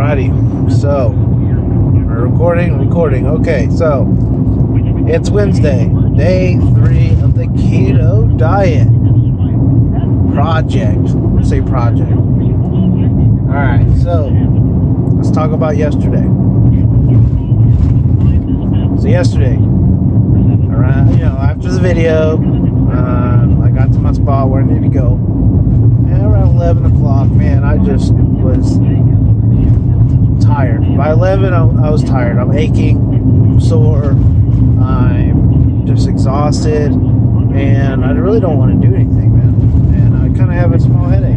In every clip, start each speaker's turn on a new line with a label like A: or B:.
A: Alrighty, so we're recording. Okay, so it's Wednesday, day 3 of the Keto diet project. Let's say project. Alright, so let's talk about yesterday. So yesterday, around, after the video, I got to my spot where I need to go. And around 11 o'clock, man, I just was tired. By 11, I was tired. I'm aching, sore, I'm just exhausted, and I really don't want to do anything, man. And I kind of have a small headache.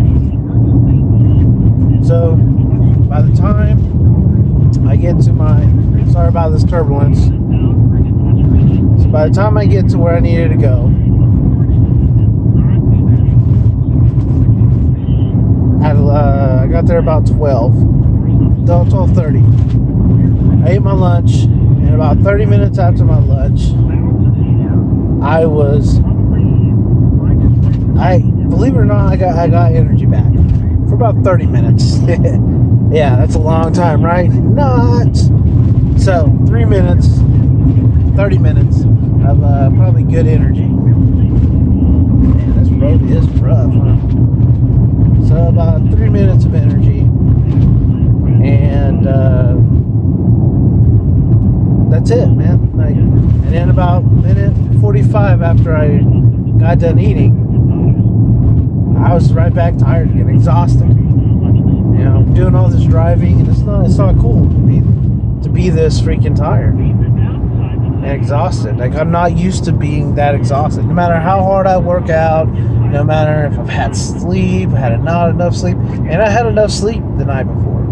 A: So, by the time I get to sorry about this turbulence. So by the time I get to where I needed to go, I got there about 12:30. I ate my lunch, and about 30 minutes after my lunch, believe it or not, I got energy back for about 30 minutes. Yeah, that's a long time, right? Not. So 3 minutes, 30 minutes of probably good energy. Man, this road is rough, huh? So about 3 minutes of energy, and that's it, man. And then about minute 45 after I got done eating, I was right back tired again, exhausted. Doing all this driving, and it's not cool to be this freaking tired and exhausted. Like, I'm not used to being that exhausted. No matter how hard I work out, no matter if I've had sleep, had not enough sleep, and I had enough sleep the night before.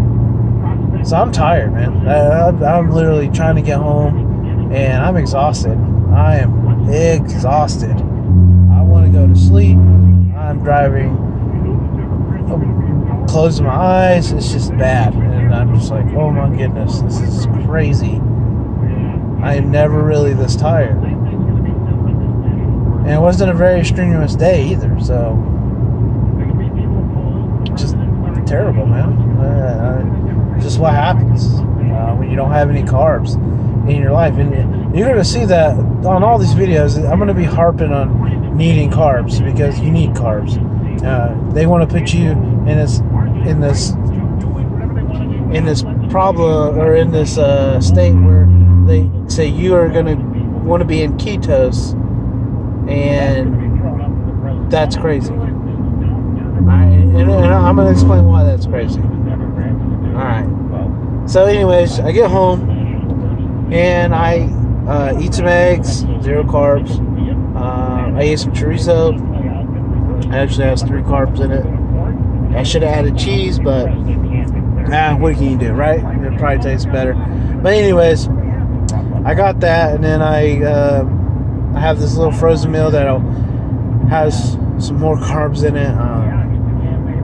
A: So I'm tired, man. I'm literally trying to get home, and I'm exhausted. I am exhausted. I want to go to sleep. I'm driving, closing my eyes. It's just bad, and I'm just like, oh my goodness, this is crazy. I am never really this tired, and it wasn't a very strenuous day either, so just terrible, man. Just what happens when you don't have any carbs in your life. And you're going to see that on all these videos. I'm going to be harping on needing carbs, because you need carbs. They want to put you in this problem, or in this state where they say you are going to want to be in ketos, and that's crazy. And I'm going to explain why that's crazy. Alright. So anyways, I get home, and I eat some eggs, 0 carbs. I ate some chorizo. It actually has 3 carbs in it. I should have added cheese, but what can you do, right? It probably tastes better. But anyways, I got that, and then I have this little frozen meal that has some more carbs in it,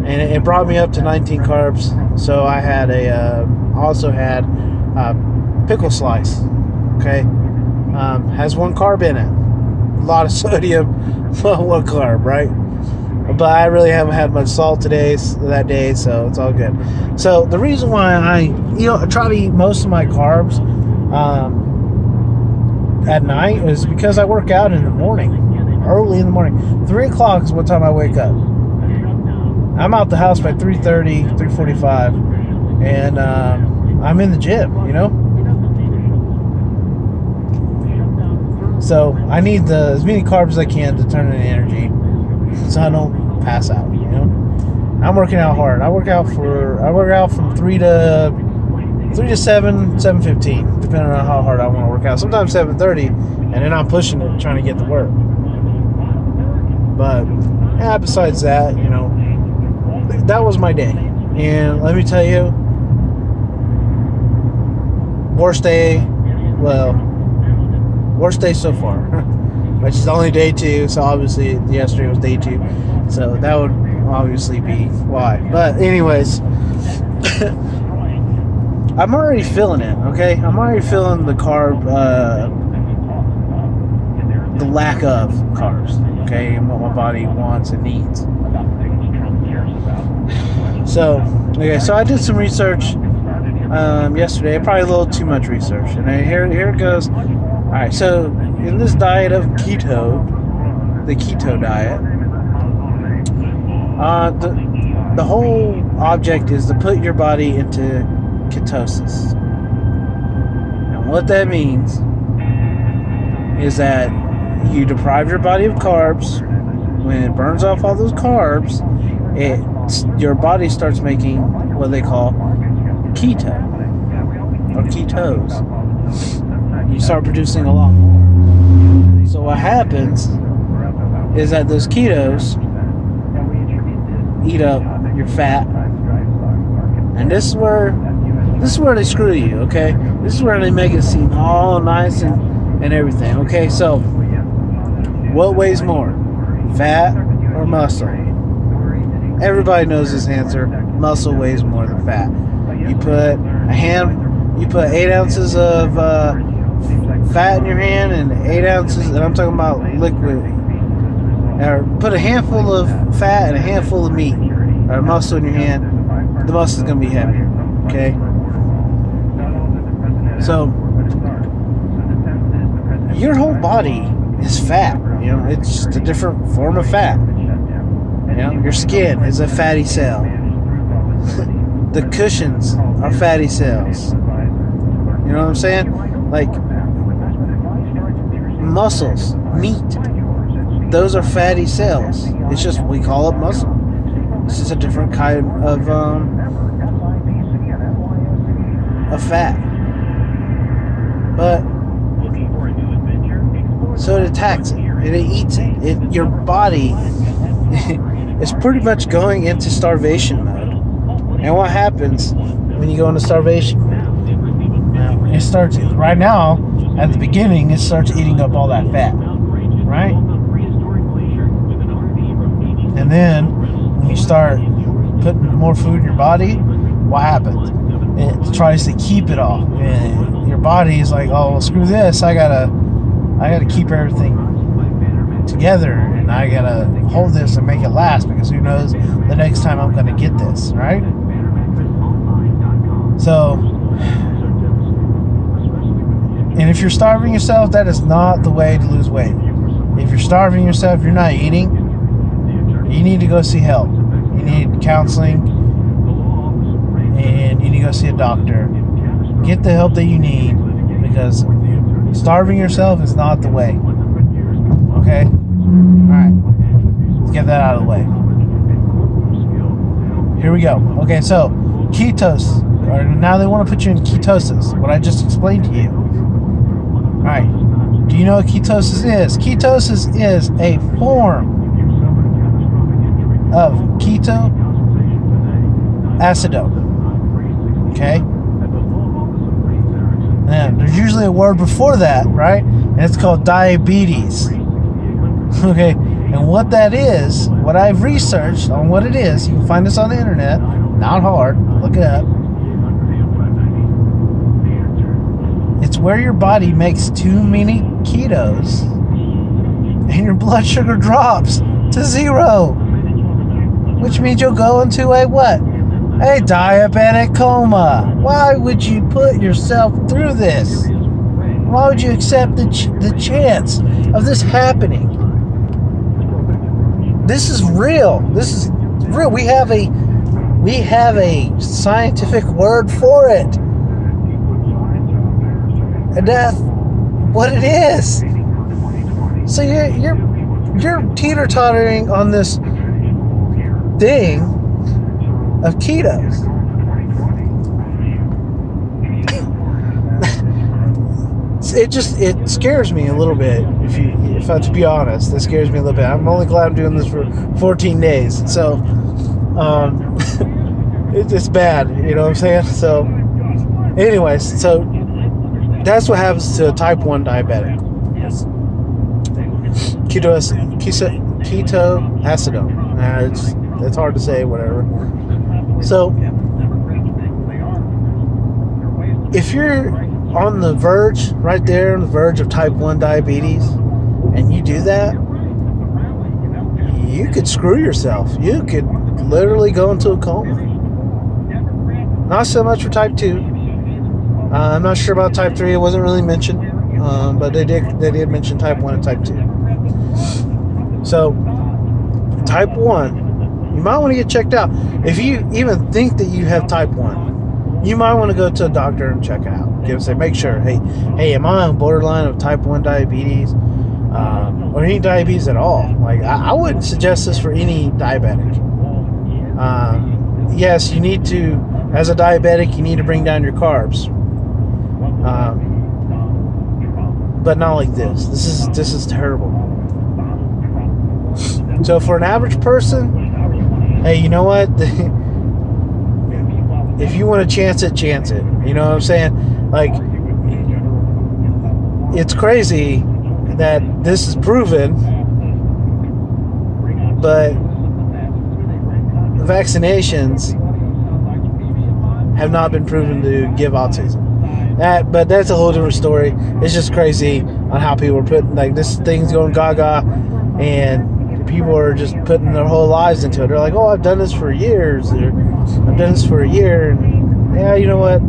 A: and it brought me up to 19 carbs. So I had also had pickle slice. Okay, has 1 carb in it, a lot of sodium, 1 carb, right? But I really haven't had much salt that day, so it's all good. So the reason why I try to eat most of my carbs at night is because I work out in the morning, early in the morning. 3 o'clock is what time I wake up. I'm out the house by 3:30, 3:45, and I'm in the gym, So I need as many carbs as I can to turn into energy, so I don't pass out. I'm working out hard. I work out from 3 to 7, 7:15, depending on how hard I want to work out. Sometimes 7:30, and then I'm pushing it, trying to get to work. But besides that, that was my day. And let me tell you, worst day so far. Which is only day 2, so obviously yesterday was day 2. So that would obviously be why. But anyways, I'm already feeling it, okay? I'm already feeling the lack of carbs, okay? And what my body wants and needs. So I did some research yesterday. Probably a little too much research. And here it goes. All right, so in this diet of keto, the keto diet, the whole object is to put your body into ketosis. And what that means is that you deprive your body of carbs. When it burns off all those carbs, your body starts making what they call keto or ketos. You start producing a lot more. So what happens is that those ketos eat up your fat, and this is where they screw you. Okay, this is where they make it seem all nice and everything. Okay, so what weighs more, fat or muscle? Everybody knows this answer. Muscle weighs more than fat. You put 8 ounces of fat in your hand and 8 ounces, and I'm talking about liquid, or put a handful of fat and a handful of meat or muscle in your hand, the muscle is going to be heavier. Okay? So your whole body is fat. You know, it's just a different form of fat. You know, your skin is a fatty cell. The cushions are fatty cells. You know what I'm saying? Like muscles, meat, those are fatty cells. It's just, we call it muscle. It's just a different kind of fat. But so it attacks it and it eats it. Your body is pretty much going into starvation mode. And what happens when you go into starvation mode? It starts right now. At the beginning, it starts eating up all that fat, right? And then when you start putting more food in your body, what happens? It tries to keep it all, and your body is like, "Oh, well, screw this! I gotta keep everything together, and I gotta hold this and make it last, because who knows the next time I'm gonna get this, right?" So, and if you're starving yourself, that is not the way to lose weight. If you're starving yourself, you're not eating, you need to go see help. You need counseling, and you need to go see a doctor. Get the help that you need, because starving yourself is not the way. Okay? Alright. Let's get that out of the way. Here we go. Okay, so ketos. Now they want to put you in ketosis, what I just explained to you. Alright. Do you know what ketosis is? Ketosis is a form of ketoacidose. Okay? And there's usually a word before that, right? And it's called diabetes. Okay? And what that is, what I've researched on what it is, you can find this on the internet, not hard, look it up. It's where your body makes too many ketos and your blood sugar drops to 0. Which means you'll go into a what? A diabetic coma. Why would you put yourself through this? Why would you accept the chance of this happening? This is real. This is real. We have a scientific word for it. And that's what it is. So you're teeter-tottering on this thing of ketos. It scares me a little bit, if I have to be honest. It scares me a little bit. I'm only glad I'm doing this for 14 days. So it's bad, you know what I'm saying? So anyways, so that's what happens to a type 1 diabetic. Ketoacidose. It's hard to say, whatever. So, if you're on the verge, right there on the verge of type 1 diabetes, and you do that, you could screw yourself. You could literally go into a coma. Not so much for type 2. I'm not sure about type 3. It wasn't really mentioned, but they did mention type 1 and type 2. So type 1, you might want to get checked out. If you even think that you have type 1, you might want to go to a doctor and check it out. Make sure, hey, am I on borderline of type 1 diabetes, or any diabetes at all? Like, I wouldn't suggest this for any diabetic. Yes, you need to, as a diabetic, you need to bring down your carbs, but not like this. This is terrible. So for an average person, hey, you know what? If you want to chance it, chance it. You know what I'm saying? Like, it's crazy that this is proven, but vaccinations have not been proven to give autism. But that's a whole different story. It's just crazy on how people are putting, like, this thing's going gaga, and people are just putting their whole lives into it. They're like, oh, I've done this for years, or I've done this for a year, and yeah, you know what?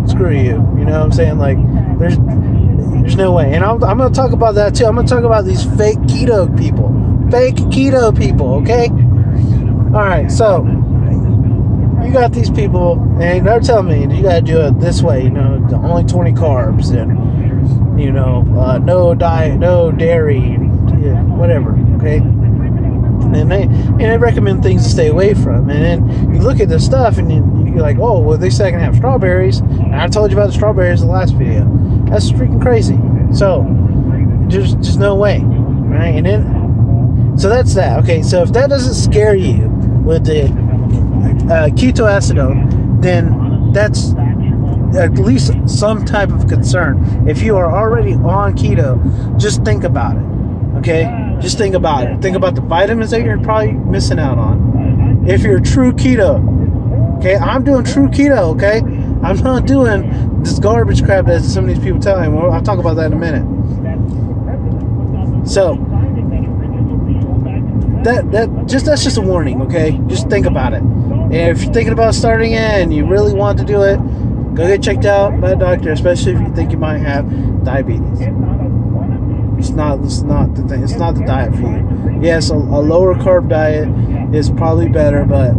A: Screw you. You know what I'm saying? Like, there's no way. And I'm going to talk about that too. I'm going to talk about these fake keto people. Fake keto people, okay? Alright, so you got these people, and they're telling me you got to do it this way, you know, only 20 carbs, and, you know, no diet, no dairy, whatever, okay? And they recommend things to stay away from. And then you look at this stuff, and you're like, oh, well, they say I can have strawberries, and I told you about the strawberries in the last video. That's freaking crazy. So there's just no way, right? And then, so that's that. Okay, so if that doesn't scare you with the ketoacidone, then that's at least some type of concern. If you are already on keto, just think about it. Okay, just think about it. Think about the vitamins that you're probably missing out on. If you're true keto, okay, I'm doing true keto. Okay, I'm not doing this garbage crap that some of these people tell me. Well, I'll talk about that in a minute. So that's just a warning. Okay, just think about it. And if you're thinking about starting it and you really want to do it, go get checked out by a doctor, especially if you think you might have diabetes. It's not the thing. It's not the diet for you. Yes, a lower carb diet is probably better, but